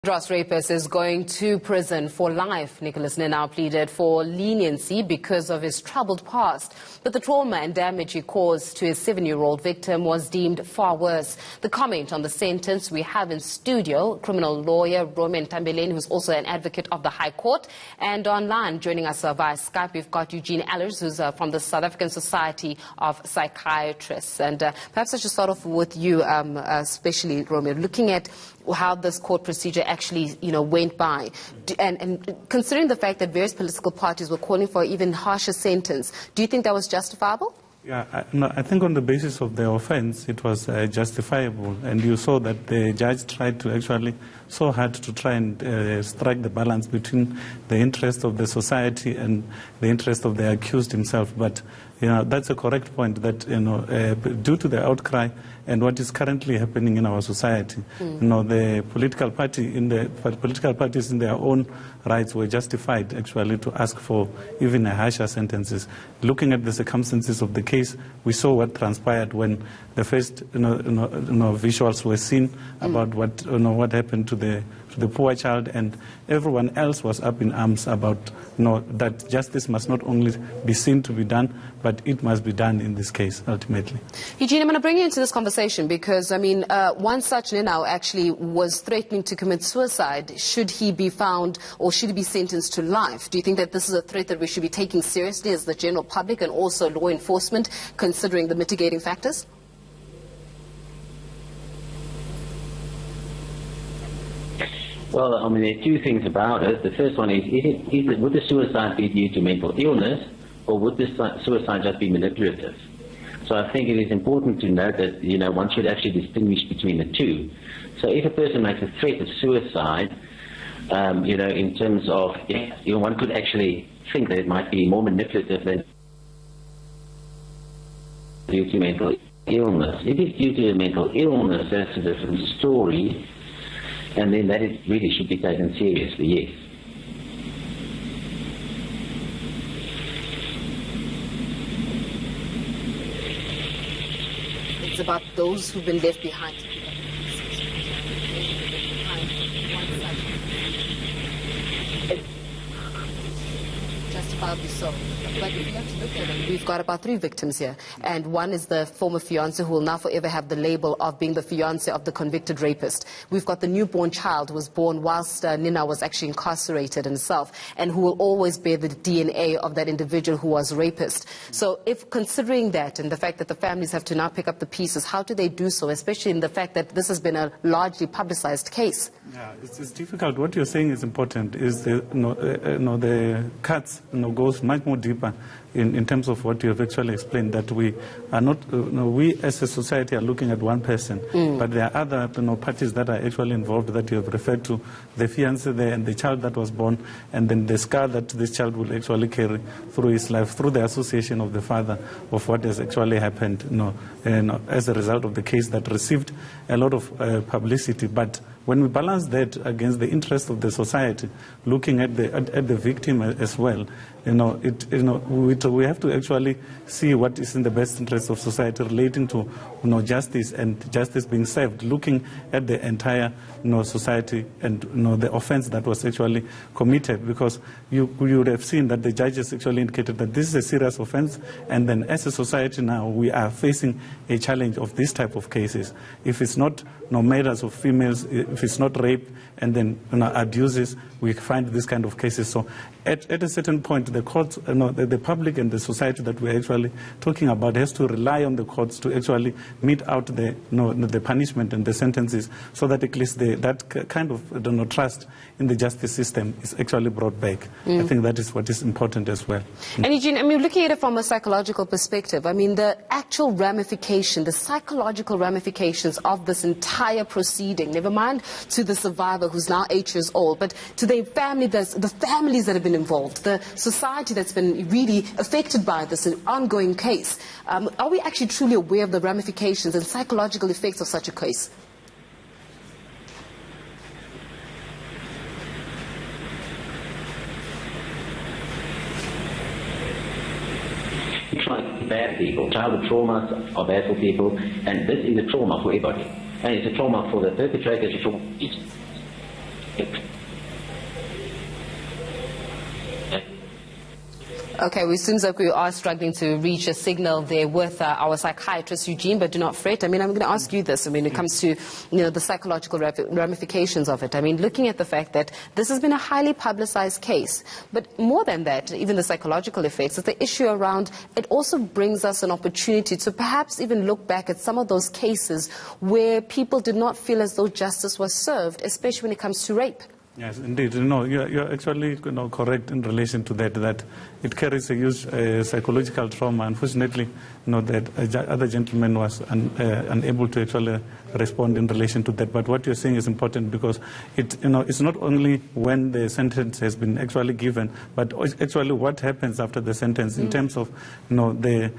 Dros rapist is going to prison for life. Ninow pleaded for leniency because of his troubled past. But the trauma and damage he caused to his 7-year-old victim was deemed far worse. The comment on the sentence we have in studio, criminal lawyer Romeo Nthambeleni, who's also an advocate of the High Court. And online, joining us via Skype, we've got Eugene Allers, who's from the South African Society of Psychiatrists. And perhaps I should start off with you, especially Romeo, looking at how this court procedure actually, went by. And considering the fact that various political parties were calling for an even harsher sentence, do you think that was justifiable? Yeah, I think on the basis of the offense, it was justifiable. And you saw that the judge tried to actually so hard to try and strike the balance between the interest of the society and the interest of the accused himself. But that's a correct point that due to the outcry and what is currently happening in our society, the political parties in their own rights were justified actually to ask for even a harsher sentences. Looking at the circumstances of the case, we saw what transpired when the first visuals were seen about what happened to the poor child, and everyone else was up in arms about that justice must not only be seen to be done, but it must be done in this case ultimately. Eugene, I'm going to bring you into this conversation because, one such Ninow actually was threatening to commit suicide. Should he be found or should he be sentenced to life? Do you think that this is a threat that we should be taking seriously as the general public and also law enforcement, considering the mitigating factors? Well, there are two things about it. The first one is would the suicide be due to mental illness, or would the suicide just be manipulative? So I think it is important to note that, one should actually distinguish between the two. So if a person makes a threat of suicide, in terms of, one could actually think that it might be more manipulative than due to mental illness. If it's due to a mental illness, that's a different story. And then that really should be taken seriously, yes. It's about those who've been left behind. Justifiably so. But if you have to look at it, we've got about 3 victims here. And one is the former fiancé who will now forever have the label of being the fiancé of the convicted rapist. We've got the newborn child who was born whilst Ninow was actually incarcerated himself, and who will always bear the DNA of that individual who was rapist. So if considering that and the fact that the families have to now pick up the pieces, how do they do so, especially in the fact that this has been a largely publicized case? Yeah, it's difficult. What you're saying is important, is the cuts goes much more deeper in terms of what you have actually explained, that we are not, we as a society are looking at one person, but there are other parties that are actually involved that you have referred to, the fiancé there and the child that was born, and then the scar that this child will actually carry through his life, through the association of the father of what has actually happened, as a result of the case that received a lot of publicity. But when we balance that against the interest of the society, looking at the victim as well, we have to actually see what is in the best interest of society relating to justice and justice being served, looking at the entire society and the offense that was actually committed, because you would have seen that the judges actually indicated that this is a serious offense, and then as a society now we are facing a challenge of this type of cases. If it's not murders of females, if it's not rape and then abuses, we find this kind of cases. So at a certain point, the courts, the public and the society that we're actually talking about has to rely on the courts to actually mete out the punishment and the sentences, so that at least that kind of trust in the justice system is actually brought back. I think that is what is important as well. And Eugene, looking at it from a psychological perspective, the actual ramification, the psychological ramifications of this entire proceeding, never mind to the survivor who's now 8 years old, but to the families that have been involved, the society that's been really affected by this ongoing case. Are we actually truly aware of the ramifications and psychological effects of such a case? Bad people, childhood traumas are bad for people, and this is a trauma for everybody. And it's a trauma for the perpetrator, it's a trauma. Okay, well, it seems like we are struggling to reach a signal there with our psychiatrist, Eugene, but do not fret. I mean, I'm going to ask you this. I mean, when it comes to, the psychological ramifications of it. I mean, looking at the fact that this has been a highly publicized case, but more than that, even the psychological effects, is the issue around it also brings us an opportunity to perhaps even look back at some of those cases where people did not feel as though justice was served, especially when it comes to rape. Yes, indeed. You're actually correct in relation to that it carries a huge psychological trauma. Unfortunately, that other gentleman was unable to actually respond in relation to that. But what you're saying is important because it's not only when the sentence has been actually given, but actually what happens after the sentence in terms of the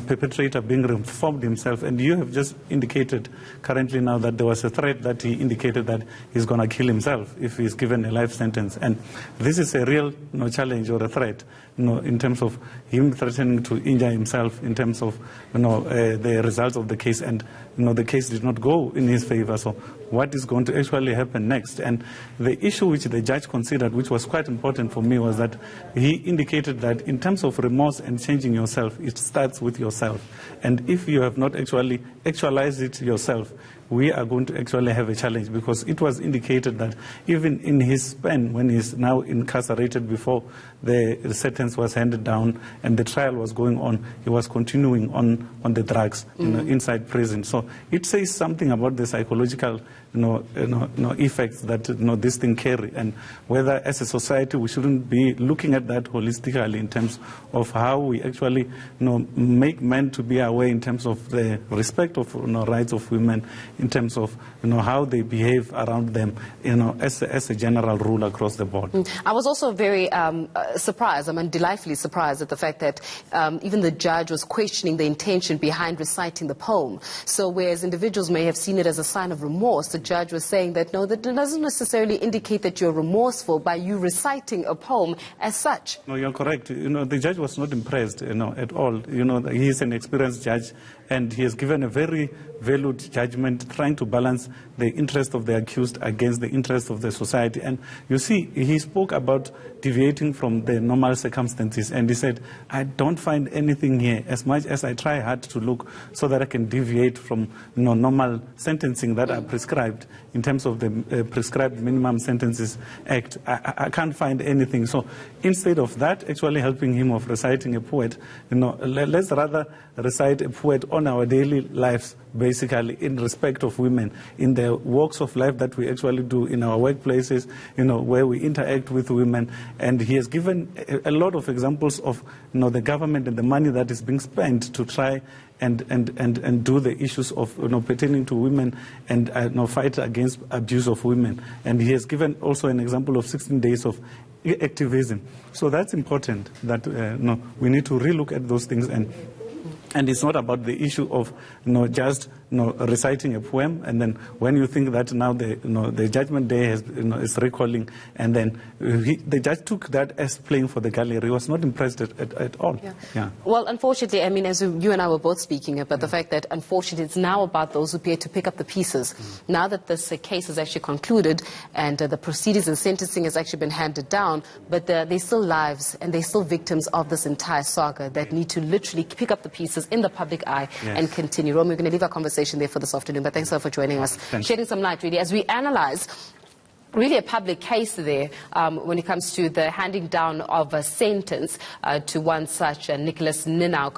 perpetrator being reformed himself. And you have just indicated currently now that there was a threat that he indicated that he's going to kill himself if he's given a life sentence. And this is a real challenge or a threat in terms of him threatening to injure himself in terms of the results of the case. And the case did not go in his favor. So what is going to actually happen next? And the issue which the judge considered, which was quite important for me, was that he indicated that in terms of remorse and changing yourself, it starts with yourself. And if you have not actually actualized it yourself, we are going to actually have a challenge, because it was indicated that even in his span, when he's now incarcerated before the sentence was handed down and the trial was going on, he was continuing on the drugs inside prison. So it says something about the psychological effects that this thing carry, and whether as a society we shouldn't be looking at that holistically in terms of how we actually make men to be aware in terms of the respect of rights of women, in terms of how they behave around them, as a general rule across the board. I was also very surprised, delightfully surprised at the fact that even the judge was questioning the intention behind reciting the poem. So whereas individuals may have seen it as a sign of remorse, the judge was saying that no, that doesn't necessarily indicate that you're remorseful by you reciting a poem as such. No, you're correct. The judge was not impressed, at all. He is an experienced judge, and he has given a very valued judgment, trying to balance the interest of the accused against the interest of the society. And you see, he spoke about deviating from the normal circumstances, and he said, I don't find anything here, as much as I try hard to look so that I can deviate from normal sentencing that are prescribed in terms of the prescribed minimum sentences act. I can't find anything. So instead of that actually helping him of reciting a poet, let's rather recite a poet on our daily lives, basically in respect of women, in the walks of life that we actually do in our workplaces, where we interact with women. And he has given a lot of examples of the government and the money that is being spent to try and do the issues of pertaining to women and fight against abuse of women. And he has given also an example of 16 days of activism. So that's important, that we need to relook at those things. And it's not about the issue of just reciting a poem, and then when you think that now the judgment day is recalling, and then the judge took that as playing for the gallery. He was not impressed at all. Yeah. Well, unfortunately, as you and I were both speaking about the fact that unfortunately it's now about those who appear to pick up the pieces. Now that this case is actually concluded and the proceedings and sentencing has actually been handed down, but they're still lives and they're still victims of this entire saga that need to literally pick up the pieces in the public eye and continue. Romeo, we're going to leave our conversation there for this afternoon, but thanks so much for joining us, shedding some light really as we analyze really a public case there when it comes to the handing down of a sentence to one such Nicholas Ninow.